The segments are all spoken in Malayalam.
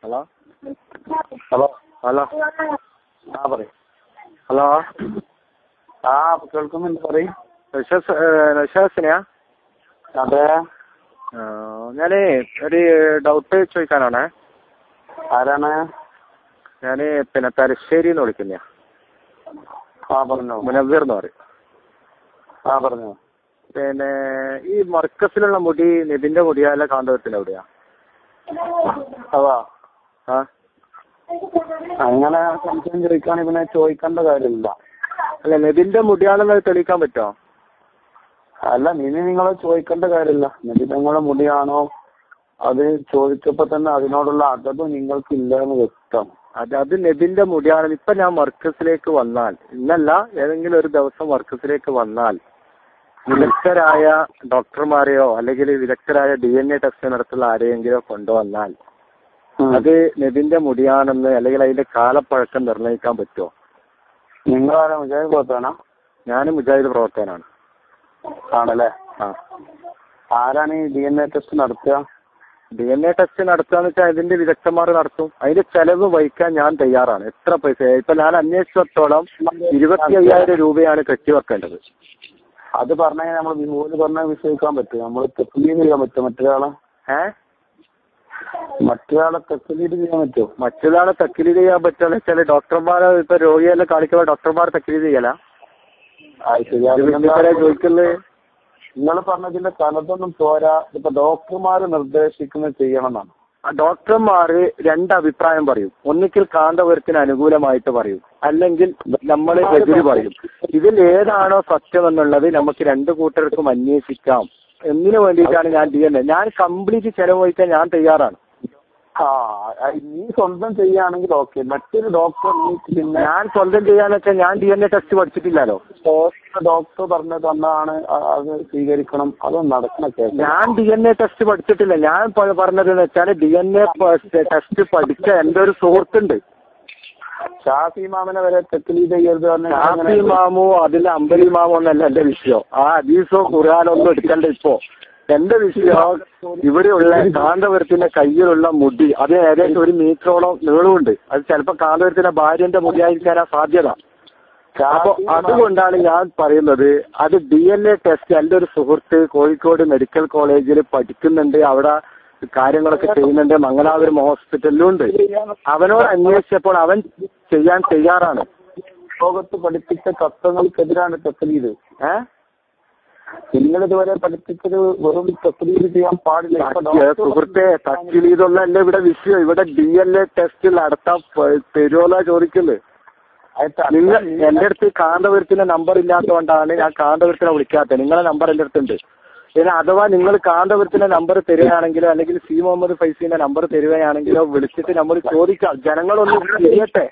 ഹലോ ഹലോ ഹലോ പറയും. ഹലോ കേൾക്കുന്നുണ്ട്, പറയും. നൗഷാസിനെയാ? അതെ, ഞാനേ ഒരു ഡൗട്ട് ചോദിക്കാനാണ്. ആരാണ്? ഞാന് തലശ്ശേരിന്ന് വിളിക്കുന്ന പറഞ്ഞോ. മുനവ്വീർ എന്ന് പറയും. പറഞ്ഞോ. ഈ മർക്കസിലുള്ള മുടി നിതിന്റെ മുടിയാ അല്ല കാന്തപുരത്തിന്റെ മുടിയാ? അങ്ങനെ സംശയം ചോദിക്കുകയാണെങ്കിൽ പിന്നെ ചോദിക്കേണ്ട കാര്യമില്ല. അല്ല, നിതിന്റെ മുടിയാണെന്ന് തെളിയിക്കാൻ പറ്റുമോ? അല്ല, നിങ്ങളെ ചോദിക്കേണ്ട കാര്യമില്ല. നിങ്ങളുടെ മുടിയാണോ അത് ചോദിച്ചപ്പോ തന്നെ അതിനോടുള്ള അതവ് നിങ്ങൾക്ക് ഇല്ലെന്ന് വ്യക്തം. അത് നെബിന്റെ മുടിയാണ്. ഇപ്പൊ ഞാൻ മർക്കസിലേക്ക് വന്നാൽ, ഇന്നല്ല ഏതെങ്കിലും ഒരു ദിവസം മർക്കസിലേക്ക് വന്നാൽ വിദഗ്ധരായ ഡോക്ടർമാരെയോ അല്ലെങ്കിൽ വിദഗ്ധരായ DNA ടെസ്റ്റ് നടത്തുന്ന ആരെയെങ്കിലോ കൊണ്ടുവന്നാൽ അത് നെബിന്റെ മുടിയാണെന്ന് അല്ലെങ്കിൽ അതിന്റെ കാലപ്പഴക്കം നിർണ്ണയിക്കാൻ പറ്റുമോ? നിങ്ങളാരാ? മുജാഹിദ് പ്രവർത്തകനാ? ഞാൻ മുജാഹിദ് പ്രവർത്തകനാണ്. ആണല്ലേ? ആരാണ് ഈ DNA ടെസ്റ്റ് നടത്തുക? DNA ടെസ്റ്റ് നടത്തുകയെന്ന് വെച്ചാൽ അതിന്റെ വിദഗ്ധന്മാർ നടത്തും. അതിന്റെ ചെലവ് വഹിക്കാൻ ഞാൻ തയ്യാറാണ്. എത്ര പൈസ? ഇപ്പൊ ഞാൻ അന്വേഷിച്ചിടത്തോളം 25,000 രൂപയാണ് കെട്ടിവെക്കേണ്ടത്. അത് പറഞ്ഞാൽ നമ്മൾ പറഞ്ഞാൽ വിശ്വസിക്കാൻ പറ്റും? നമ്മൾ തെക്ലീഡ് ചെയ്യാൻ പറ്റും മറ്റൊരാളെ? മറ്റൊരാളെ തെക്ലീഡ് ചെയ്യാൻ പറ്റുമോ? മറ്റൊരാളെ തെക്ലീഡ് ചെയ്യാൻ പറ്റുന്ന ചില ഡോക്ടർമാരെ ഇപ്പൊ രോഗിയെല്ലാം കാണിക്കുമ്പോൾ ഡോക്ടർമാർ തെക്ലീഡ് ചെയ്യല ചോദിക്കുന്നത്. നിങ്ങൾ പറഞ്ഞതിന്റെ തലതൊന്നും പോരാ. ഇപ്പൊ ഡോക്ടർമാര് നിർദ്ദേശിക്കുന്നത് ചെയ്യണം എന്നാണ്. ഡോക്ടർമാര് രണ്ടഭിപ്രായം പറയും. ഒന്നിക്കൽ കാന്തപുരത്തിന് അനുകൂലമായിട്ട് പറയും, അല്ലെങ്കിൽ നമ്മൾ എതിര് പറയും. ഇതിൽ ഏതാണോ സത്യമെന്നുള്ളത് നമുക്ക് രണ്ടു കൂട്ടർക്കും അന്വേഷിക്കാം. എന്തിനു വേണ്ടിയിട്ടാണ് ഞാൻ DNA? ഞാൻ കംപ്ലീറ്റ് ചെലവ് വഹിക്കാൻ ഞാൻ തയ്യാറാണ്. നീ സ്വന്തം ചെയ്യുകയാണെങ്കിൽ ഓക്കെ. മറ്റൊരു ഡോക്ടർ ഞാൻ സ്വന്തം ചെയ്യാന്ന് വെച്ചാൽ ഞാൻ DNA ടെസ്റ്റ് പഠിച്ചിട്ടില്ലല്ലോ. ഡോക്ടർ പറഞ്ഞു തന്നാണ് അത് സ്വീകരിക്കണം. അതൊന്നും നടക്കുന്ന കേസ്. ഞാൻ DNA ടെസ്റ്റ് പഠിച്ചിട്ടില്ല. ഞാൻ പറഞ്ഞതെന്ന് വെച്ചാൽ DNA ടെസ്റ്റ് പഠിച്ച എന്റെ ഒരു സുഹൃത്തുണ്ട്. ഷാഫി ഇമാമിനെ വരെ തെക്ലീദ് ചെയ്യരുത്. ഷാഫി ഇമാമോ അതിൽ അമ്പലി ഇമാമോ ഒന്നല്ല എന്റെ വിഷയം. ആ ഹദീസോ ഖുർആനോ ഒന്നും എടുക്കണ്ട. ഇപ്പോ എന്റെ വിഷയം ഇവിടെയുള്ള കാന്തപുരത്തിന്റെ കയ്യിലുള്ള മുടി അത് ഏകദേശം 1 മീറ്ററോളം നീളമുണ്ട്. അത് ചിലപ്പോ കാന്തപുരത്തിന്റെ ഭാര്യന്റെ മുടിയായിരിക്കാനാ സാധ്യത. അപ്പൊ അതുകൊണ്ടാണ് ഞാൻ പറയുന്നത്, അത് DNA ടെസ്റ്റ് എന്റെ ഒരു സുഹൃത്ത് കോഴിക്കോട് മെഡിക്കൽ കോളേജിൽ പഠിക്കുന്നുണ്ട്. അവിടെ കാര്യങ്ങളൊക്കെ ചെയ്യുന്നുണ്ട്. മംഗലാപുരം ഹോസ്പിറ്റലിലും ഉണ്ട്. അവനോട് അന്വേഷിച്ചപ്പോൾ അവൻ ചെയ്യാൻ തയ്യാറാണ്. ലോകത്ത് പഠിപ്പിച്ച തത്വങ്ങൾക്കെതിരാണ് തെക്ലീദ്. നിങ്ങളിതുവരെ പഠിപ്പിച്ചത് വെറും തെക്ലീദ് ചെയ്യാൻ പാടില്ല. സുഹൃത്തെ, തെക്ലീദൊന്നല്ല ഇവിടെ വിഷയം. ഇവിടെ DNA ടെസ്റ്റ് നടത്താൻ തരുമോന്നാ ചോദിക്കുന്നത്. നിങ്ങൾ എന്റെ അടുത്ത് കാന്തപുരത്തിന്റെ നമ്പർ ഇല്ലാത്തതുകൊണ്ടാണ് ഞാൻ കാന്തപുരത്തിനെ വിളിക്കാത്തത്. നിങ്ങളെ നമ്പർ എന്റെ അടുത്തുണ്ട്. പിന്നെ അഥവാ നിങ്ങൾ കാന്തപുരത്തിന്റെ നമ്പർ തരികയാണെങ്കിലോ അല്ലെങ്കിൽ സി മുഹമ്മദ് ഫൈസിന്റെ നമ്പർ തരികയാണെങ്കിലോ വിളിച്ചിട്ട് നമ്മൾ ചോദിക്കാം. ജനങ്ങളൊന്നും ചെയ്യട്ടെ.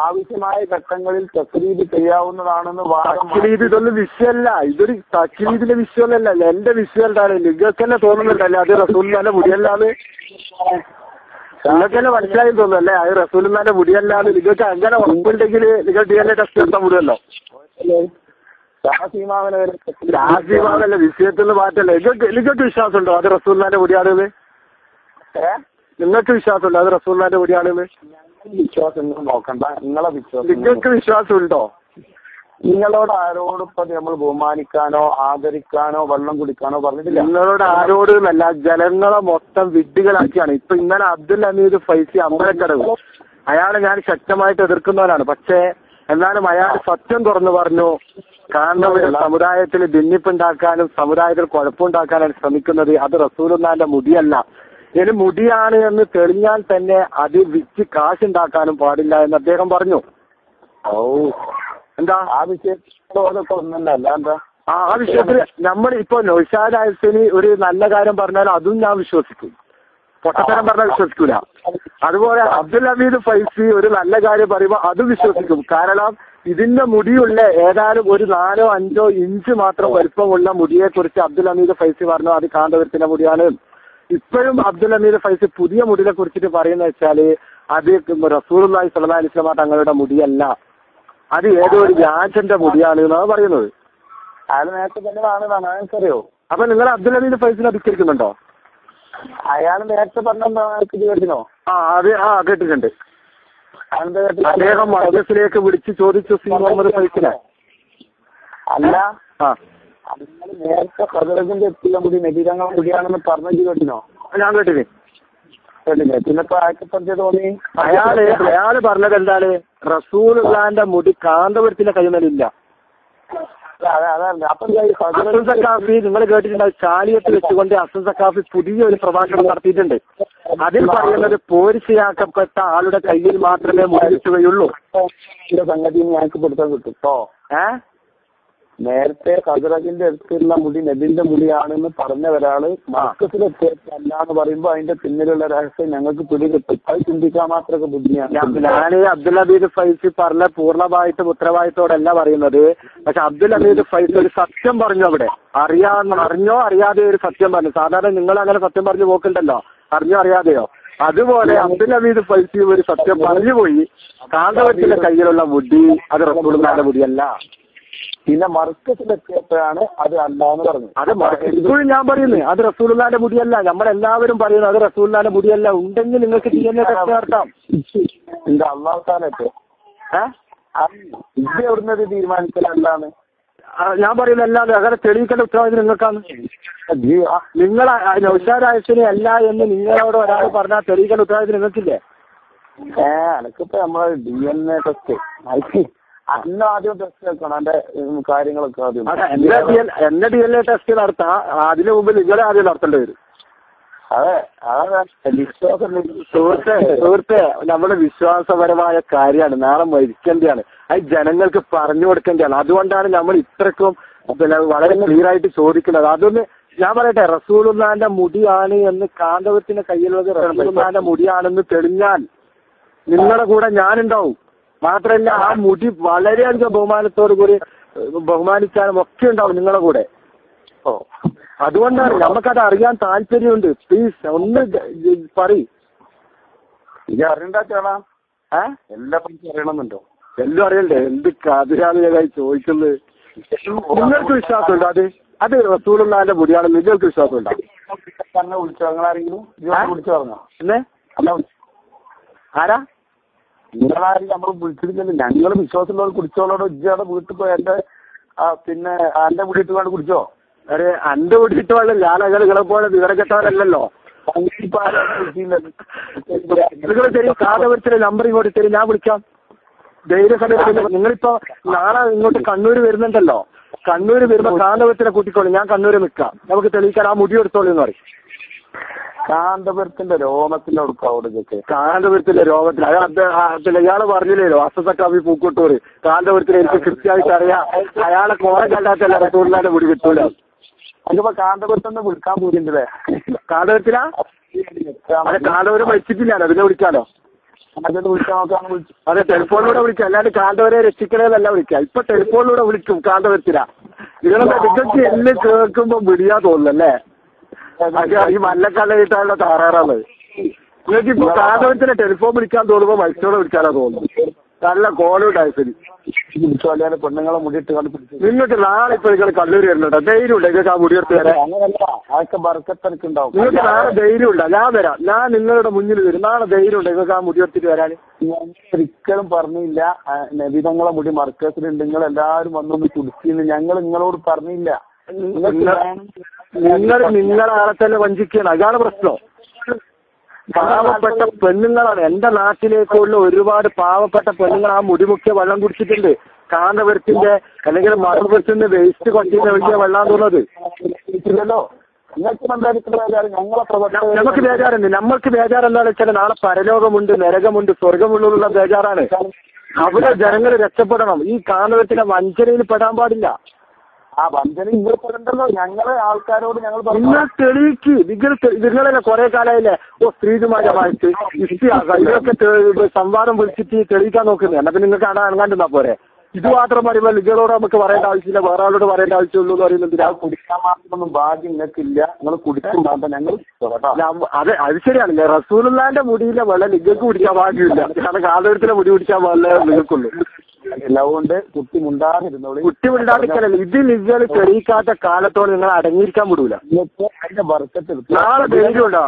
ആവശ്യമായ ഘട്ടങ്ങളിൽ തക്ലീദ് ചെയ്യാവുന്നതാണെന്ന് തക്ലീദ് ഇതൊന്നും വിഷയമല്ല. ഇതൊരു തക്ലീദിന്റെ വിഷയമല്ല. എന്റെ വിഷയം എന്താണ്? നിങ്ങൾക്ക് തന്നെ തോന്നുന്നുണ്ടല്ലേ അത് റസൂലുള്ളാഹിന്റെ മുടിയല്ലാന്ന്? നിങ്ങൾക്ക് തന്നെ മനസ്സിലായി തോന്നുന്നല്ലേ അത് റസൂലുള്ളാഹിന്റെ മുടിയല്ലാന്ന്? നിങ്ങൾക്ക് അങ്ങനെ ഉറപ്പുണ്ടെങ്കിൽ നിങ്ങൾ DNA ടെസ്റ്റ് നടത്താൻ വിടുമല്ലോ. ഷാഫിമാവല്ല വിഷയത്തിൽ നിന്ന് മാറ്റല്ലേ. നിങ്ങൾക്ക് വിശ്വാസമുണ്ടോ അത് റസൂലുള്ളാഹിന്റെ മുടിയാണെന്ന്? നിങ്ങൾക്ക് വിശ്വാസമുണ്ടോ അത് റസൂലുള്ളാഹിന്റെ മുടിയാണെന്ന്? വിശ്വാസം നോക്കണ്ട. നിങ്ങളെ വിശ്വാസം നിങ്ങൾക്ക് വിശ്വാസമുണ്ടോ? നിങ്ങളോട് ആരോടും ഇപ്പൊ നമ്മൾ ബഹുമാനിക്കാനോ ആദരിക്കാനോ വെള്ളം കുടിക്കാനോ പറഞ്ഞിട്ടില്ല. നിങ്ങളോട് ആരോട് എന്നല്ല, ജനങ്ങളെ മൊത്തം വിഡ്ഢികളാക്കിയാണ്. ഇപ്പൊ ഇന്നലെ അബ്ദുൽ ഹമീദ് ഫൈസി അമ്പലക്കടവ് അയാളെ ഞാൻ ശക്തമായിട്ട് എതിർക്കുന്നവരാണ്. പക്ഷേ എന്നാലും അയാൾ സത്യം തുറന്നു പറഞ്ഞു. കാന്തപുരം സമുദായത്തിൽ ഭിന്നിപ്പുണ്ടാക്കാനും സമുദായത്തിൽ കുഴപ്പമുണ്ടാക്കാനാണ് ശ്രമിക്കുന്നത്. അത് റസൂലുള്ളാഹിന്റെ മുടിയല്ല. ഇനി മുടിയാണ് എന്ന് തെളിഞ്ഞാൽ തന്നെ അത് വിറ്റ് കാശുണ്ടാക്കാനും പാടില്ല എന്ന് അദ്ദേഹം പറഞ്ഞു. എന്താ ആ വിഷയത്തോടൊക്കെ ഒന്നല്ല. എന്താ ആ വിഷയത്തിൽ നമ്മൾ ഇപ്പൊ നൗഷാദ് ഹസനി ഒരു നല്ല കാര്യം പറഞ്ഞാൽ അതും ഞാൻ വിശ്വസിക്കും. പൊട്ടത്തരം പറഞ്ഞാൽ വിശ്വസിക്കൂല. അതുപോലെ അബ്ദുൽ ഹമീദ് ഫൈസി ഒരു നല്ല കാര്യം പറയുമ്പോൾ അതും വിശ്വസിക്കും. കാരണം ഇതിന്റെ മുടിയുള്ള ഏതാനും ഒരു 4-5 ഇഞ്ച് മാത്രം വലിപ്പമുള്ള മുടിയെ കുറിച്ച് അബ്ദുൽ ഹമീദ് ഫൈസി പറഞ്ഞു അത് കാന്തപുരത്തിന്റെ മുടിയാണ്. ഇപ്പോഴും അബ്ദുൽ ഹമീദ് ഫൈസി പുതിയ മുടിയെ കുറിച്ചിട്ട് പറയുന്ന വെച്ചാല് അത് റസൂലുള്ളാഹി സ്വല്ലല്ലാഹു അലൈഹി വസല്ലം തങ്ങളുടെ മുടിയല്ല, അത് ഏതോ ഒരു വ്യാജന്റെ മുടിയാണ് എന്നാണ് പറയുന്നത്. അയാൾ നേരത്തെ തന്നെ പറഞ്ഞതാണ്. എനിക്കറിയോ? അപ്പൊ നിങ്ങൾ അബ്ദുൽ ഹമീദ് ഫൈസിനെ അധികരിക്കുന്നുണ്ടോ? അയാൾ നേരത്തെ പറഞ്ഞോ? അത് കേട്ടിട്ടുണ്ട്. അദ്ദേഹം മർക്കസിലേക്ക് വിളിച്ച് ചോദിച്ചു സി മുഹമ്മദ് ഫൈസിനെ. അല്ല നേരത്തെ ഹദറത്തിന്റെ എത്തിയ മുടി നബിതങ്ങളെ മുടിയാണെന്ന് പറഞ്ഞു കേട്ടിനോ? ഞാൻ കേട്ടില്ലേ. പിന്നെ ഇപ്പൊ ആയിരത്തി തോന്നി അയാള് പറഞ്ഞത് എന്താണ്? റസൂലുള്ളാന്റെ മുടി കാന്തപുരത്തിന്റെ കൈമലില്ല. അസൻ സക്കാഫി നിങ്ങൾ കേട്ടിട്ടുണ്ടാവും, ചാലിയത്ത് വെച്ചുകൊണ്ട് അസൻ സക്കാഫി പുതിയൊരു പ്രഭാഷണം നടത്തിയിട്ടുണ്ട്. അതിൽ പറയുന്നത് പോരിശയാക്കപ്പെട്ട ആളുടെ കയ്യിൽ മാത്രമേ മുടി കിട്ടുകയുള്ളൂ. സംഗതി ഞങ്ങൾക്ക് പിടുത്തം കിട്ടും കേട്ടോ. നേരത്തെ ഹദറത്തിന്റെ അടുത്തുള്ള മുടി നബിന്റെ മുടിയാണെന്ന് പറഞ്ഞ ഒരാള് മർക്കസിലെത്തിയല്ല എന്ന് പറയുമ്പോ അതിന്റെ പിന്നിലുള്ള രഹസ്യം ഞങ്ങൾക്ക് പിടികിട്ടും. അത് ചിന്തിക്കാൻ മാത്രമൊക്കെ ബുദ്ധിയാണ്. ഞാൻ അബ്ദുൽ ഹമീദ് ഫൈസി പറഞ്ഞ പൂർണ്ണമായിട്ടും ഉത്തരവാദിത്തോടല്ല പറയുന്നത്. പക്ഷെ അബ്ദുൽ ഹമീദ് ഫൈസി ഒരു സത്യം പറഞ്ഞു അവിടെ. അറിഞ്ഞോ അറിയാതെ ഒരു സത്യം പറഞ്ഞു. സാധാരണ നിങ്ങൾ അങ്ങനെ സത്യം പറഞ്ഞു പോക്കുണ്ടല്ലോ, അറിഞ്ഞോ അറിയാതെയോ. അതുപോലെ അബ്ദുൽ ഹമീദ് ഫൈസി ഒരു സത്യം പറഞ്ഞു പോയി. കാന്തപുരത്തിന്റെ കയ്യിലുള്ള മുടി അത് റസൂലുള്ളാഹിന്റെ മുടിയല്ല. പിന്നെ മർക്കസിലെത്തിയപ്പോഴാണ് അത് അല്ലാന്ന് പറഞ്ഞു. അത് ഇപ്പോഴും ഞാൻ പറയുന്നത് അത് റസൂലുള്ളാഹിന്റെ മുടിയല്ല. നമ്മളെല്ലാവരും പറയുന്നത് അത് റസൂലുള്ളാഹിന്റെ മുടിയല്ല. ഉണ്ടെങ്കിൽ നിങ്ങൾക്ക് DNA ടെസ്റ്റ് നടത്താം. എന്റെ അള്ളാഹുത്താനൊക്കെ ഇത് എവിടുന്നത് തീരുമാനിക്കലല്ലാന്ന് ഞാൻ പറയുന്നത്. അല്ലാതെ അങ്ങനെ തെളിയിക്കേണ്ട ഉത്തരവാദിത്വം നിങ്ങൾക്കാണ്. നിങ്ങൾ നൗഷാദ് അല്ല എന്ന് നിങ്ങളോട് ഒരാൾ പറഞ്ഞാൽ തെളിയിക്കേണ്ട ഉത്തരവാദിത്വം നിങ്ങൾക്കില്ലേ? എനിക്കിപ്പോ നമ്മളെ DNA ടെസ്റ്റ് അന്ന് ആദ്യം ടെസ്റ്റ് വെക്കണം. എന്റെ കാര്യങ്ങളൊക്കെ ആദ്യം എന്റെ DNA ടെസ്റ്റ് നടത്താം. അതിനു മുമ്പ് നിങ്ങളെ ആദ്യം നടത്തേണ്ടി വരും. അതെ സുഹൃത്തെ നമ്മുടെ വിശ്വാസപരമായ കാര്യമാണ്. നാളെ മരിക്കേണ്ടതാണ്. അത് ജനങ്ങൾക്ക് പറഞ്ഞു കൊടുക്കേണ്ടതാണ്. അതുകൊണ്ടാണ് നമ്മൾ ഇത്രക്കും വളരെ ക്ലിയർ ആയിട്ട് ചോദിക്കുന്നത്. അതൊന്ന് ഞാൻ പറയട്ടെ, റസൂലുള്ളാഹിന്റെ മുടിയാണ് എന്ന് കാന്തപുരത്തിന്റെ കയ്യിലുള്ളത് റസൂലുള്ളാഹിന്റെ മുടിയാണെന്ന് തെളിഞ്ഞാൽ നിങ്ങളുടെ കൂടെ ഞാനുണ്ടാവും. മാത്രമല്ല ആ മുടി വളരെയധികം ബഹുമാനത്തോടു കൂടി ബഹുമാനിക്കാനും ഒക്കെ ഉണ്ടാവും നിങ്ങളുടെ കൂടെ. അതുകൊണ്ടാണ് നമുക്കത് അറിയാൻ താല്പര്യമുണ്ട്. പ്ലീസ് ഒന്ന് പറയ്. ഇത് അറിയണ്ടാ എല്ലാം അറിയണമെന്നുണ്ടോ? എല്ലാം അറിയണ്ടേ? എന്ത് കതിരാളിയായി ചോദിക്കുന്നത്. നിങ്ങൾക്ക് വിശ്വാസമുണ്ടോ? അത് റസൂലുള്ളാഹിന്റെ മുടിയാണെന്ന് നിങ്ങൾക്ക് വിശ്വാസമുണ്ടോ? വിളിച്ചോ നിങ്ങളാരെങ്കിലും വിളിച്ചു പറഞ്ഞോ? ആരാ നിങ്ങളാരും നമ്മൾ വിളിച്ചിരുന്നില്ല. ഞങ്ങൾ വിശ്വാസമുള്ളവർ കുടിച്ചോളോടോ. ഇജ്ജാടെ വീട്ടിൽ പോയി എന്റെ പിന്നെ എന്റെ വീട്ടിൽ വേണ്ട കുടിച്ചോ? അരെ എന്റെ വീട്ടിട്ട് വേണ്ട. ഞാൻ അങ്ങനെ നിങ്ങളെ പോലെ വിവരം കെട്ടവരല്ലോ. നിങ്ങൾ തരും കാന്തപുരത്തിന്റെ നമ്പർ ഇങ്ങോട്ട് തരും, ഞാൻ വിളിക്കാം. ധൈര്യ സമയത്ത് നിങ്ങളിപ്പോ നാളെ ഇങ്ങോട്ട് കണ്ണൂര് വരുന്നുണ്ടല്ലോ. കണ്ണൂര് വരുമ്പോ കാന്തപുരത്തിനെ കൂട്ടിക്കോളൂ. ഞാൻ കണ്ണൂര് നിൽക്കാം. നമുക്ക് തെളിയിക്കാൻ ആ മുടി എടുത്തോളൂ എന്ന് പറയും. കാന്തപുരത്തിന്റെ രോമത്തിന്റെ കൊടുക്കാവൂടൊക്കെ. കാന്തപുരത്തിന്റെ രോമത്തിൽ ഇയാള് പറഞ്ഞില്ലല്ലോ അസസക്കാവി പൂക്കോട്ടൂർ കാന്തപുരത്തിൽ എനിക്ക് കൃത്യമായിട്ട് അറിയാം. അയാളെ കോറ കണ്ടാത്തല്ല റസൂലുള്ളാഹിന്റെ മുടി കിട്ടൂല. അതിപ്പോ കാന്തപുരത്തൊന്ന് വിളിക്കാൻ പോയിട്ടുണ്ടല്ലേ? കാന്തപുരത്തിലാ? അതെ, കാന്തപുരം വെച്ചിട്ടില്ല. അതിനെ വിളിക്കാലോ. അതെ, ടെലിഫോണിലൂടെ വിളിക്കാം. അല്ലാണ്ട് കാന്തപുരെ രക്ഷിക്കണേന്നല്ല വിളിക്കാം. ഇപ്പൊ ടെലിഫോണിലൂടെ വിളിക്കും. കാന്തപുരത്തിലാ. നിങ്ങൾക്ക് എല്ലാം കേൾക്കുമ്പോ വിടിയാ തോന്നുന്നല്ലേ? ഈ മല്ലക്കള്ളയിട്ടാണല്ലോ താറാറാണ്. നിങ്ങൾക്ക് ഇപ്പൊ കാന്തപുരത്തിനെ ടെലിഫോൺ വിളിക്കാൻ തോന്നുമ്പോ മത്സ്യോടെ വിളിക്കാനാ തോന്നുന്നു. നല്ല കോളുണ്ടായി. പെണ്ണുങ്ങളെ മുടിയിട്ട് നിങ്ങൾക്ക് നാളെ ഇപ്പൊ നിങ്ങൾ കണ്ണൂർ വരുന്നുണ്ടോ? ധൈര്യം ഉണ്ട് നിങ്ങൾക്ക് ആ മുടിയെടുത്ത് വരാൻ? നിങ്ങൾക്ക് നാളെ ധൈര്യം ഉണ്ടോ? ഞാൻ വരാം. ഞാൻ നിങ്ങളുടെ മുന്നിൽ വരും. നാളെ ധൈര്യം ഉണ്ട് നിങ്ങൾക്ക് ആ മുടിയെടുത്തിട്ട് വരാൻ? ഒരിക്കലും പറഞ്ഞില്ല നബിതങ്ങളെ മുടി മർക്കസിലുണ്ട് നിങ്ങൾ എല്ലാവരും വന്നൊന്ന് കുടിച്ചിന്ന് ഞങ്ങൾ നിങ്ങളോട് പറഞ്ഞില്ല. നിങ്ങളാളെ തന്നെ വഞ്ചിക്കണം. അതാണ് പ്രശ്നം. പാവപ്പെട്ട പെണ്ണുങ്ങളാണ്. എന്റെ നാട്ടിലേക്കുള്ള ഒരുപാട് പാവപ്പെട്ട പെണ്ണുങ്ങൾ ആ മുടിമുക്കിയ വെള്ളം കുടിച്ചിട്ടുണ്ട്. കാന്തപുരത്തിന്റെ അല്ലെങ്കിൽ മറുപുരത്തിന്റെ വേസ്റ്റ് കൊണ്ടിന്റെ വലിയ വെള്ളം തോന്നുന്നത്. നമുക്ക് ബേജാറുണ്ട്. നമ്മൾക്ക് ബേജാർ എന്താണെന്ന് വെച്ചാൽ നാളെ പരലോകമുണ്ട്, നരകമുണ്ട്, സ്വർഗമുള്ള ബേജാറാണ്. അവിടെ ജനങ്ങൾ രക്ഷപ്പെടണം. ഈ കാന്തപുരത്തിന്റെ വഞ്ചനയിൽ പെടാൻ പാടില്ല. ആ വഞ്ചന നിങ്ങൾ പറയണ്ടല്ലോ. ഞങ്ങളെ ആൾക്കാരോട് ഞങ്ങൾ നിങ്ങൾ തെളിയിക്ക്. നിങ്ങളല്ലേ കുറെ കാലമായില്ലേ സ്ത്രീജുമാരമായിട്ട് ഇഷ്ടിയാക്കാം ഇതൊക്കെ സംവാദം വിളിച്ചിട്ട് തെളിയിക്കാൻ നോക്കുന്നത്. എന്നാ പിന്നെ നിങ്ങൾക്ക് അവിടെ അനങ്ങാണ്ടിരുന്നാ പോരെ? ഇത് മാത്രം പറയുമ്പോൾ നിങ്ങളോട് നമുക്ക് പറയേണ്ട ആവശ്യമില്ല, വേറെ ആളോട് പറയേണ്ട ആവശ്യമുള്ളൂ എന്ന് പറയുന്നത്. കുടിക്കാൻ മാത്രമൊന്നും ഭാഗ്യം നിങ്ങൾക്കില്ല. നിങ്ങൾ കുടിക്കും ഞങ്ങൾ. അതെ, അത് ശരിയാണ്. റസൂലുള്ളാഹിന്റെ മുടിയിലെ വെള്ളം നിങ്ങൾക്ക് കുടിക്കാൻ ഭാഗ്യമില്ല. കാരണം കാന്തപുരത്തിലെ മുടി കുടിക്കാൻ പാടില്ല നിങ്ങൾക്കുള്ളൂ. അതുകൊണ്ട് കുട്ടി മുണ്ടാതിരുന്നോളൂ. കുട്ടി മുണ്ടാതിരിക്കലല്ല. ഇത് നിങ്ങൾ തെളിയിക്കാത്ത കാലത്തോടെ നിങ്ങൾ അടങ്ങിയിരിക്കാൻ വിടൂല. അതിന്റെ വർക്കത്തിൽ നാളെ ധൈര്യം ഉണ്ടോ?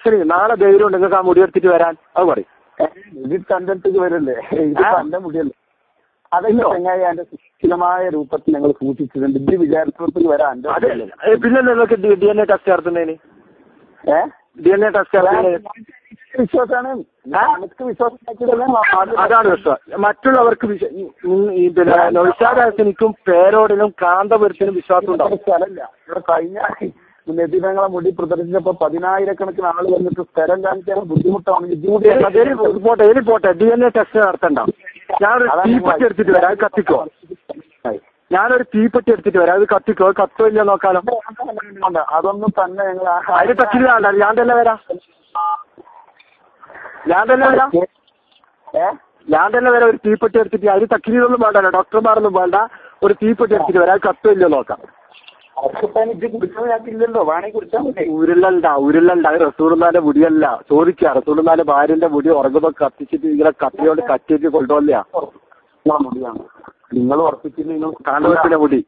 ശരി, നാളെ ധൈര്യം ഉണ്ട് നിങ്ങൾക്ക് ആ മുടി എടുത്തിട്ട് വരാൻ? അത് പറയും. ഇത് തന്റെ അടുത്തേക്ക് വരല്ലേ? ഇത് തന്റെ മുടിയല്ലേ? അതെല്ലോ ചങ്ങായി എന്റെ സുസ്ഥിരമായ രൂപത്തിൽ ഞങ്ങൾ സൂക്ഷിച്ചിട്ടുണ്ട്. ഇത് വിചാരിച്ചവർക്ക് വരാൻ. പിന്നെ നിങ്ങൾക്ക് DNA ടെസ്റ്റ് നടത്തുന്നതിന് DNA ടെസ്റ്റ് വിശ്വാസമാണ്. അതാണ് വിശ്വാസം. മറ്റുള്ളവർക്ക് പിന്നെ നൗഷാദ് പേരോടിനും കാന്തപുരത്തിനും വിശ്വാസം ഉണ്ടാവും. സ്ഥലമില്ല ഇവിടെ. കഴിഞ്ഞ നബിതങ്ങളെ മുടി പ്രദർശിച്ചപ്പോ 10,000-കണക്കിന് ആള് വന്നിട്ട് സ്ഥലം കാണിക്കാൻ ബുദ്ധിമുട്ടാണ്. പോട്ടെ DNA ടെസ്റ്റ് നടത്തണ്ട. ഞാനൊരു തീപ്പെട്ടി എടുത്തിട്ട് വരാം, അത് കത്തിക്കോ. ഞാനൊരു തീപ്പെട്ടി എടുത്തിട്ട് വരാം, അത് കത്തിക്കോ. കത്തോ ഇല്ല നോക്കാലോ. അതൊന്നും തന്നെ ഞങ്ങൾ അതിന് തക്കില്ല. ഞാൻ തന്നെ വരാം. ഒരു തീപ്പെട്ടി എടുത്തിട്ട് അതിന് തക്കിലൊന്നും വേണ്ടല്ലോ, ഡോക്ടർമാരൊന്നും വേണ്ട. ഒരു തീപ്പെട്ടി എടുത്തിട്ട് വരാം, അത് കത്തോ ഇല്ല നോക്കാം. ഉരുളണ്ട അത് റസൂലുള്ളാന്റെ മുടിയല്ല. ചോദിക്കുക, റസൂലുള്ളാന്റെ ഭാര്യന്റെ മുടി ഉറങ്ങുമ്പോ കത്തിച്ചിട്ട് ഇങ്ങനെ കത്തിയോണ്ട് കത്തിയിട്ട് കൊണ്ടുപോലെയാ മുടിയാണ് നിങ്ങൾ ഉറപ്പിച്ചില്ല. കാന്തപുരത്തിന്റെ മുടി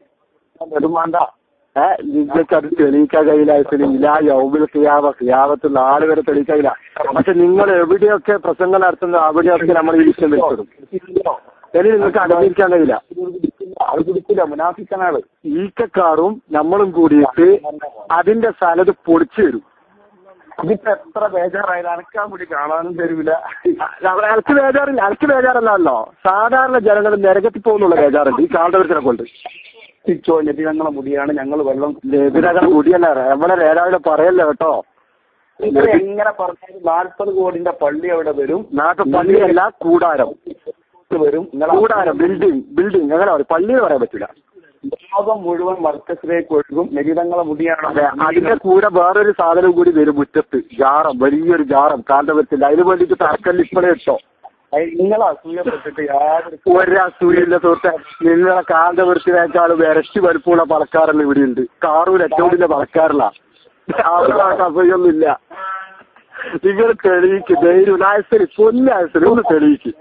വേണ്ട. നിങ്ങൾക്ക് അത് തെളിയിക്കാൻ കഴിയില്ല. യൗമിൽ ഖിയാമത്തുള്ള ആള് വരെ തെളിയിക്കാൻ കഴിയില്ല. പക്ഷെ നിങ്ങൾ എവിടെയൊക്കെ പ്രസംഗം നടത്തുന്ന അവിടെയൊക്കെ നമ്മൾ ഈ വിഷയം വെച്ചിടും. നിങ്ങൾക്ക് അനുഭവിക്കാൻ കഴിയില്ല. മുനാഫിക്കനാണ്. ഈക്കക്കാറും നമ്മളും കൂടിയിട്ട് അതിന്റെ സ്ഥലത്ത് പൊളിച്ചു തരും. ഇതിപ്പോ എത്ര ബേജാറായാലും അനക്കാൻ കൂടി കാണാനും തരൂല. അനക്ക് ബേജാറല്ലോ. സാധാരണ ജനങ്ങൾ നരകത്തിൽ പോകുന്നുള്ള ബേജാറുണ്ട് ഈ കാന്തപുരത്തിനെ കൊണ്ട്. നബിതങ്ങളെ മുടിയാണ് ഞങ്ങൾ വെള്ളം. നബിതങ്ങളെ മുടിയല്ല നമ്മളെ നേതാവിനെ പറയല്ലോ കേട്ടോ. എങ്ങനെ പറഞ്ഞാലും 40 കോടിന്റെ പള്ളി അവിടെ വരും. പള്ളിയല്ല, കൂടാരം വരും. കൂടാരം, ബിൽഡിംഗ് അങ്ങനെ പറയും. പള്ളിയിൽ പറയാൻ പറ്റില്ല. ലോകം മുഴുവൻ മർക്കസിലേക്ക് ഒഴുകും. നബിതങ്ങളെ മുടിയാണ്. അതിന്റെ കൂടെ വേറൊരു സാധനം കൂടി വരും മുറ്റത്ത്. ജാറം, വലിയൊരു ജാറം കാന്തപുരത്തിന്റെ. അതിന് വേണ്ടിയിട്ട് തറക്കല്ല് ഇപ്പോഴേ ഇട്ടോ. നിങ്ങളെ അസൂയപ്പെട്ടിട്ട് ഒരസൂയില്ല സുഹൃത്തെ. നിങ്ങളെ കാന്തപുരത്തിനേക്കാളും ഇരട്ടി വലുപ്പമുള്ള പണക്കാരല്ല ഇവിടെ ഉണ്ട്. കാറൂർ ഏറ്റവും വലിയ പണക്കാരല്ല. അവിടെ അസൂയൊന്നുമില്ല. നിങ്ങൾ തെളിയിക്ക്. ധൈര്യം പൊന്നായസരി ഒന്ന് തെളിയിക്ക്.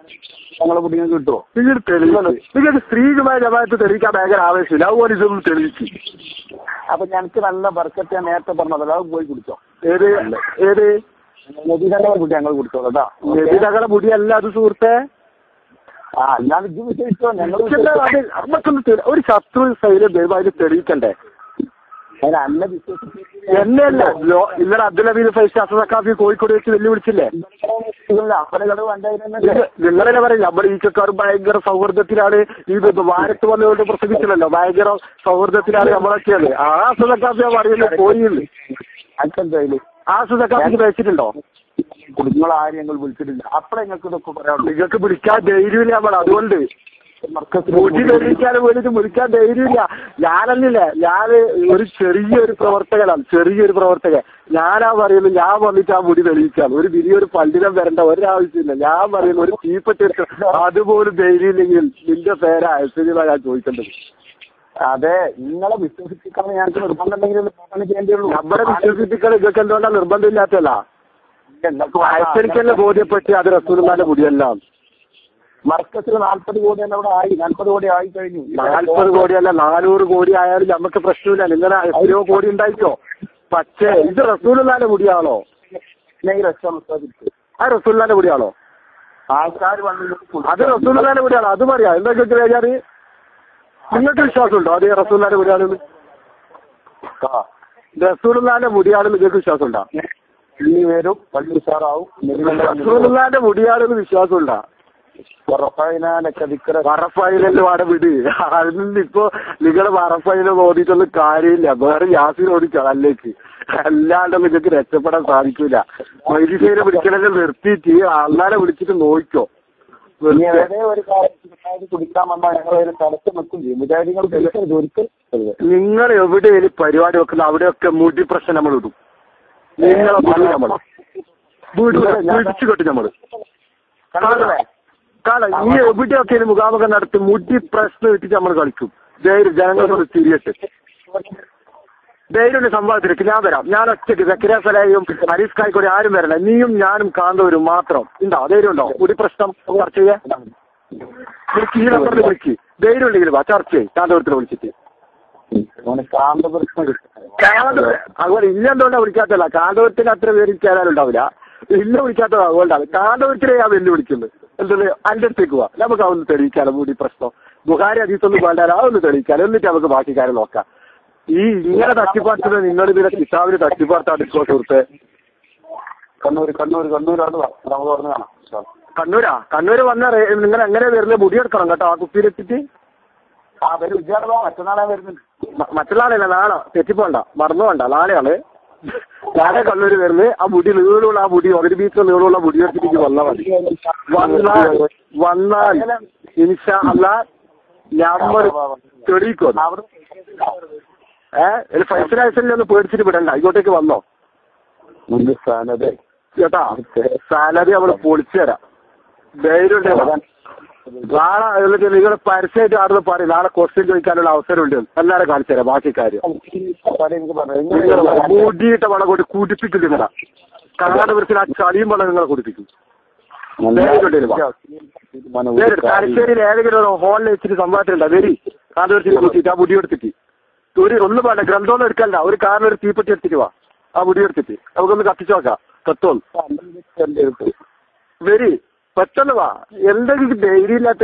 ഞങ്ങളെ കുട്ടികൾ കിട്ടുമോ? നിങ്ങൾ തെളിയിക്കണം. നിങ്ങൾക്ക് സ്ത്രീകളുമായ ജമാഅത്ത് തെളിയിക്കാൻ ഭയങ്കര ആവേശമില്ല. അതുപോലെ ഇതൊന്നും തെളിയിക്ക്. അപ്പൊ ഞങ്ങൾക്ക് നല്ല ബർക്കത്ത് ഞാൻ നേരത്തെ പറഞ്ഞതല്ല. അത് പോയി കുടിച്ചോ. ഏത് നബിതങ്ങളെ കുട്ടി ഞങ്ങൾ കുടിച്ചോ കേട്ടോ. നബിതങ്ങളെ മുടിയല്ല അത് സുഹൃത്തെ. അല്ലാതെ ഇത് വിശ്വസിച്ചോ. ഞങ്ങൾ നമുക്കൊന്ന് ഒരു ശത്രു സൈലം വരുമ്പോ അതിന് തെളിയിക്കണ്ടേ? അതിനല്ല വിശ്വസിച്ചു എന്നെയല്ല. ഇന്നലെ അബ്ദുൽ ഹമീദ് ഫൈസി അസദക്കാഫി കോഴിക്കോട് വെച്ച് വെല്ലുവിളിച്ചില്ലേ? നിങ്ങളെന്നെ പറയും നമ്മൾ ഈക്കക്കാർ ഭയങ്കര സൗഹൃദത്തിലാണ്. ഈ വാരത്ത് വന്നുകൊണ്ട് പ്രസംഗിച്ചില്ലല്ലോ, ഭയങ്കര സൗഹൃദത്തിലാണ് നമ്മളൊക്കെയാണ്. ആ അസദക്കാഫി പറയുന്നത് പോയില്ലേ? ആ അസദക്കാഫിക്ക് വെച്ചിട്ടുണ്ടോ? നിങ്ങൾ ആരും ഞങ്ങൾ വിളിച്ചിട്ടില്ല. അപ്പഴേ നിങ്ങൾക്ക് ഇതൊക്കെ പറയാം. നിങ്ങൾക്ക് വിളിക്കാൻ ധൈര്യമില്ല നമ്മൾ. അതുകൊണ്ട് മുടി തെളിയിക്കാനും വേണ്ടിയിട്ട് വിളിക്കാൻ ധൈര്യമില്ല. ഞാനല്ലേ, ഞാൻ ഒരു ചെറിയൊരു പ്രവർത്തകൻ. ഞാനാ പറയുന്നത്, ഞാൻ വന്നിട്ട് ആ മുടി തെളിയിക്കാം. ഒരു വലിയൊരു പണ്ഡിതം വരേണ്ട ഒരാവശ്യമില്ല. ഞാൻ പറയുന്നു ഒരു തീപ്പെട്ടി എടുക്കുക. അതുപോലും ധൈര്യമില്ലെങ്കിൽ നിന്റെ പേരാ ഐശ്വര്യമാണ് ഞാൻ ചോദിക്കേണ്ടത്. അതെ, നിങ്ങളെ വിശ്വസിപ്പിക്കാൻ ഞങ്ങൾക്ക് നിർബന്ധം ചെയ്യേണ്ടിയുള്ളൂ. നമ്മളെ വിശ്വസിപ്പിക്കാൻ നിങ്ങൾക്ക് എന്തുകൊണ്ടാണ് നിർബന്ധമില്ലാത്തല്ല? ഐശ്വര്യക്കല്ലേ ബോധ്യപ്പെട്ട് അത് റസൂലുള്ളാഹിന്റെ മുടിയല്ല. മർക്കസിൽ 40 കോടി തന്നെ അവിടെ ആയി. 40 കോടി ആയി കഴിഞ്ഞു. 40 കോടിയല്ല, 400 കോടി ആയാലും നമുക്ക് പ്രശ്നമില്ല. നിങ്ങൾ എത്രയോ കോടി ഉണ്ടായിക്കോ. പക്ഷേ ഇത് റസൂലുള്ളാഹിന്റെ മുടിയാണോ? ആ റസൂലുള്ളാഹിന്റെ മുടിയാണോ? ആൾക്കാർ അത് റസൂലുള്ളാഹിന്റെ മുടിയാണോ? അത് പറയാം. എന്താ നിങ്ങൾക്ക് വേജാറ്? നിങ്ങൾക്ക് വിശ്വാസമുണ്ടോ അത് റസൂലുള്ളാഹിന്റെ മുടിയാണെന്ന്? റസൂലുള്ളാഹിന്റെ മുടിയാണെന്ന് നിങ്ങൾക്ക് വിശ്വാസമുണ്ടോ? വരും, പള്ളി ഉഷാറാവും. റസൂലുള്ളാഹിന്റെ മുടിയാണെന്ന് വിശ്വാസമുണ്ടോ? വറഫൈനല്ലോ അവിടെ വിട്. അതിനിപ്പോ നിങ്ങള് വറഫൈനെ ഓടിയിട്ടൊന്നും കാര്യമില്ല. വേറെ യാസിൻ ഓടിച്ചോ അതിലേക്ക്. അല്ലാണ്ട് നിങ്ങൾക്ക് രക്ഷപ്പെടാൻ സാധിക്കൂല. മൈദിസേനെ വിളിക്കണല്ലേ നിർത്തിയിട്ട് അള്ളാനെ വിളിച്ചിട്ട് നോക്കിക്കോ. നിങ്ങൾ എവിടെയും പരിപാടി വെക്കുന്ന അവിടെയൊക്കെ മുടി പ്രശ്നം നമ്മൾ ഇടും. നിങ്ങളെ മുടി നമ്മൾ പിടിച്ചു കെട്ടും നമ്മള്. കാരണം ഈ എവിടെയൊക്കെ മുഖാമുഖം നടത്തി മുടി പ്രശ്നം ഇട്ടിട്ട് നമ്മൾ കളിക്കും. ധൈര്യം ജനങ്ങളോട് തിരിയട്ടെ. ധൈര്യം സംവാദത്തിലേക്ക് ഞാൻ വരാം. ഞാൻ ഒറ്റയ്ക്ക് സക്കറിയ സലായും ഹരീസ് കായ്ക്കോടി ആരും വരണ്ട. നീയും ഞാനും കാന്തവരും മാത്രം. ഉണ്ടോ? ധൈര്യം ഉണ്ടോ? മുടി പ്രശ്നം ചർച്ച ചെയ്യാൻ വിളിക്ക്. ഈ നമ്പറിൽ വിളിക്ക്. ധൈര്യം ഉണ്ടെങ്കിൽ വാ ചർച്ച ചെയ്യും. കാന്തപുരത്തിൽ വിളിച്ചിട്ട് അതുപോലെ ഇല്ലെന്തുകൊണ്ടാ വിളിക്കാത്തല്ല, കാന്തപുരത്തിന് അത്ര പേര് ചേരാനുണ്ടാവില്ല. ഇല്ല വിളിക്കാത്തത് അതുകൊണ്ടാണ്. കാന്തപുരത്തിനെ ഞാൻ വെല്ലുവിളിക്കുന്നത് എന്താണ്, അതിൻ്റെ അടുത്തേക്ക് പോവാ, നമുക്ക് അതൊന്ന് തെളിയിക്കാലോ. കൂടി പ്രശ്നം ബുഹാരി അതീത്തൊന്നും വേണ്ടാലോ, അതൊന്ന് തെളിയിക്കാലോ, എന്നിട്ട് നമുക്ക് ബാക്കി കാര്യം നോക്കാം. ഈ ഇങ്ങനെ തട്ടിപ്പാർത്തത് നിങ്ങൾ ഇതിനെ കിതാബിന് തട്ടിപ്പാർത്താണ് സുഹൃത്തെ. കണ്ണൂര് വന്ന നിങ്ങൾ എങ്ങനെ വരുന്നത്? മുടിയെടുക്കണം കേട്ടോ ആ കുപ്പിയിലെത്തിട്ട്. മറ്റന്നാളല്ല, നാളെ. തെറ്റിപ്പോണ്ട, മറന്നു വേണ്ട, നാളെയാണ്. നാളെ കണ്ണൂര് വരുന്നത്. ആ മുടി നീളമുള്ള, ആ മുടി ഒരു മീറ്റർ നീളമുള്ള മുടി എടുത്തിട്ട് വന്നാൽ മതി. വന്നാൽ ഇൻഷാ അല്ലാഹ് നമ്മൾ തെളിയിക്കും. ഫൈസലായിസല്ലേ ഒന്ന് പേടിച്ചിട്ട് വിടണ്ട, ഇങ്ങോട്ടേക്ക് വന്നോ ചേട്ടാ. സാലറി നമ്മൾ പൊളിച്ചു തരാം, ധൈര്യം. നാളെ എന്നിട്ട് നിങ്ങൾ പരസ്യമായിട്ട് ആടുന്ന് പറയും, നാളെ ക്വസ്റ്റ്യൻ ചോദിക്കാനുള്ള അവസരമുണ്ട്, എല്ലാവരും കാണിച്ചു തരാം ബാക്കി കാര്യം. കൂടിയിട്ട വളം കൊണ്ട് കുടിപ്പിക്കും നിങ്ങളെ. കർണാടകത്തിൽ ആ ചളിയും വളം നിങ്ങളെ കുടിപ്പിക്കും. തലശ്ശേരിയിൽ ഏതെങ്കിലും ഒരു ഹോളിൽ വെച്ചിട്ട് സംഭവത്തിലുണ്ടോ? വരി കാന്തപുരത്തിൽ കുത്തിയിട്ട് ആ മുടി എടുത്തിട്ട് ഒന്നും വേണ്ട, ഗ്രന്ഥമൊന്നും എടുക്കണ്ട, ഒരു കാറിൽ ഒരു തീപ്പെട്ടി എടുത്തിട്ട് വാ, ആ മുടി എടുത്തിട്ട് നമുക്കൊന്ന് കത്തിച്ചു നോക്കാം. കത്തോളൂ വരി, പെട്ടെന്ന് വാ. എന്തെങ്കിലും ധൈര്യം ഇല്ലാത്ത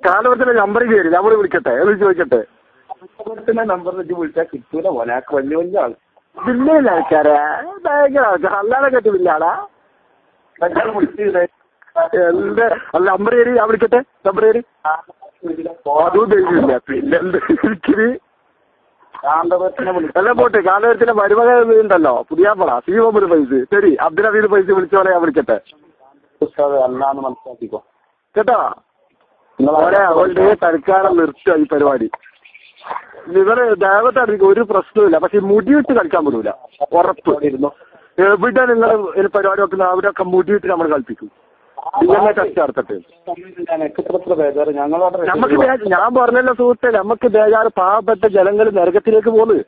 കാന്തപുരത്തിന്റെ നമ്പർ കയറി നമ്മൾ വിളിക്കട്ടെ, എന്ന് ചോദിക്കട്ടെ. വലിയ ആൾക്കാരെ, ഭയങ്കര ആൾക്കാർ, അല്ലാതെ കേട്ട് വലിയ ആളാ. എന്ത് അല്ല നമ്പർ കയറി, ഞാൻ വിളിക്കട്ടെ. നമ്പർ കയറി അതും ധൈര്യമില്ല, പിന്നെന്ത് എല്ലാം പോട്ടെ. കാന്തപുരത്തിന്റെ മരുമകൻ ഉണ്ടല്ലോ, പുതിയാപ്പള സീമൊരു പൈസ ശരി, അബ്ദുൽ ഹമീദ് പൈസ വിളിച്ചോളെ ഞാൻ വിളിക്കട്ടെ കേട്ടോ. അവളുടെ തൽക്കാലം നിർത്തുക ഈ പരിപാടി. ഇവര് ദേവത്തെ ഒരു പ്രശ്നമില്ല, പക്ഷെ മുടിയിട്ട് കളിക്കാൻ പറ്റൂല, ഉറപ്പ്. എവിടെ നിങ്ങൾ പരിപാടി വെക്കുന്ന അവരൊക്കെ മുടിയിട്ട് നമ്മൾ കളിപ്പിക്കും. നമുക്ക് ഞാൻ പറഞ്ഞല്ലോ സുഹൃത്തെ, നമുക്ക് ബേജാറ് പാവപ്പെട്ട ജനങ്ങൾ നരകത്തിലേക്ക് പോകുന്നത്.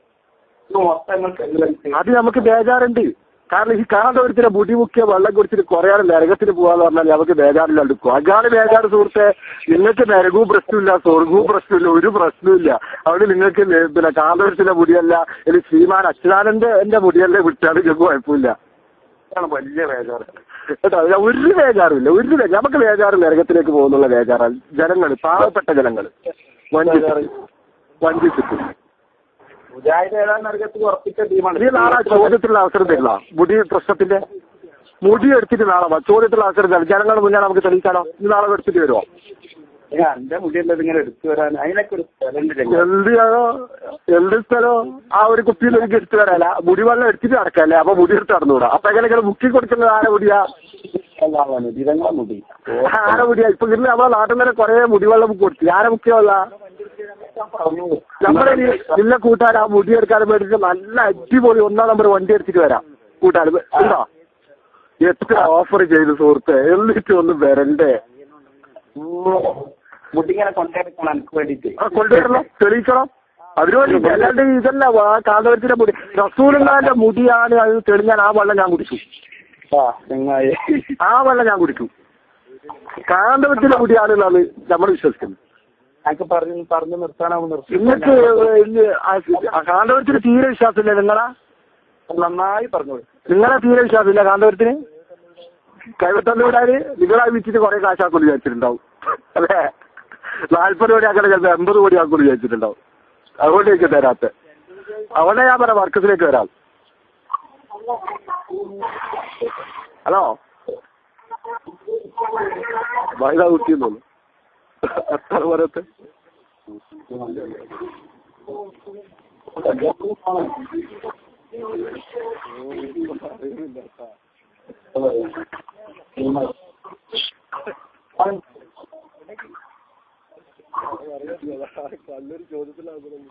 അത് നമുക്ക് ബേജാറുണ്ട്. കാരണം ഈ കാന്തപുരത്തിലെ മുടി മുക്കിയ വെള്ളം കുടിച്ചിട്ട് കുറയാതെ നരകത്തിന് പോകാന്ന് പറഞ്ഞാൽ നമുക്ക് ബേജാറില്ല എടുക്കും. അതാണ് ബേജാറ് സുഹൃത്തെ. നിങ്ങൾക്ക് നരകവും പ്രശ്നമില്ല, സ്വർഗവും പ്രശ്നമില്ല, ഒരു പ്രശ്നമില്ല. അവിടെ നിങ്ങൾക്ക് പിന്നെ കാന്തപുരത്തിലെ മുടിയല്ല, അല്ലെങ്കിൽ ശ്രീമാൻ അച്യുതാനന്ദന്റെ മുടിയല്ലേ വിട്ടാൽ നിങ്ങൾക്ക് കുഴപ്പമില്ല. വലിയ ബേജാറ് കേട്ടോ. ഒരു ബേജാറുമില്ല, നമുക്ക് ബേജാറ് നരകത്തിലേക്ക് പോകുന്നുള്ള ബേജാറാണ്. ജനങ്ങൾ, പാവപ്പെട്ട ജനങ്ങൾ വഞ്ചിച്ചിട്ട്. നീ നാളെ ചോദ്യത്തിലുള്ള അവസരം തരില്ല, മുടി പ്രശ്നത്തിന്റെ മുടി എടുത്തിട്ട് നാളെ ചോദ്യത്തിലുള്ള അവസരം തരും. ജനങ്ങളുടെ മുന്നേ നമുക്ക് തെളിയിക്കാനോ? നീ നാളെ എടുത്തിട്ട് വരുമോ? എന്റെ മുടിയല്ലത് ഇങ്ങനെ എടുത്തു വരാൻ അതിനൊക്കെ ഒരു എന്ത് സ്ഥലോ? ആ ഒരു കുപ്പിയിൽ എനിക്ക് എടുത്തു വരാല, മുടി വെള്ളം എടുത്തിട്ട് നടക്കല്ലേ, അപ്പൊ മുടി എടുത്ത് നടന്നുകൂടാ. അപ്പൊ എങ്ങനെ മുക്കി കൊടുക്കുന്നത് ആരെ മുടിയാ? മുടി ആരെ മുടിയാ? ഇപ്പൊ ഇന്ന് നമ്മളെ നാട്ടിൽ നിന്ന് കുറെ മുടിവെള്ളം കൊടുത്തു. ആരെ മുക്കിയല്ല നമ്മുടെ ഇല്ല കൂട്ടുകാർ ആ മുടി എടുക്കാൻ വേണ്ടിട്ട് നല്ല അടിപൊളി 1-ാം നമ്പർ വണ്ടി എടുത്തിട്ട് വരാം കൂട്ടുകാർ. ഉണ്ടോ? എത്ര ഓഫർ ചെയ്തു സുഹൃത്തെ, എന്നിട്ട് ഒന്നും വരണ്ടേ? മുടിങ്ങനെ കൊണ്ടുവരണം എനിക്ക് വേണ്ടിട്ട്. കൊണ്ടുവരണം, തെളിയിക്കണം. അതിന് വേണ്ടി. അല്ലാണ്ട് ഇതല്ല കാന്തപുരത്തിന്റെ മുടി, റസൂലുള്ളാഹിന്റെ മുടിയാണ് അത് തെളിഞ്ഞാൽ ആ വെള്ളം ഞാൻ കുടിക്കും. ആ വെള്ളം ഞാൻ കുടിക്കും. കാന്തപുരത്തിന്റെ മുടിയാണെന്നാണ് നമ്മൾ വിശ്വസിക്കുന്നത്. പറഞ്ഞു നിർത്താനാവും. നിങ്ങൾക്ക് കാന്തപുരത്തിന് തീരെ വിശ്വാസമില്ല നിങ്ങളാ? നന്നായി പറഞ്ഞു. നിങ്ങളെ തീരെ വിശ്വാസമില്ല കാന്തപുരത്തിന്? കൈവത്തന്ന് വിടാന് നിങ്ങളാ വിറ്റിട്ട് കുറെ കാശാക്കൂടി വിചാരിച്ചിട്ടുണ്ടാവും അല്ലേ? 40 കോടി ആക്കണ ചിലപ്പോൾ 80 കോടി ആക്കൂടി വിചാരിച്ചിട്ടുണ്ടാവും. അതുകൊണ്ട് എനിക്ക് തരാത്ത. അവിടെ ഞാൻ പറയാം വർക്കസിലേക്ക് വരാം. ഹലോ, വൈദ കുട്ടിയെന്ന് തോന്നുന്നു. എത്ര പോരത്തെ കല്ലൊരു ചോദ്യത്തിലാകുന്നു.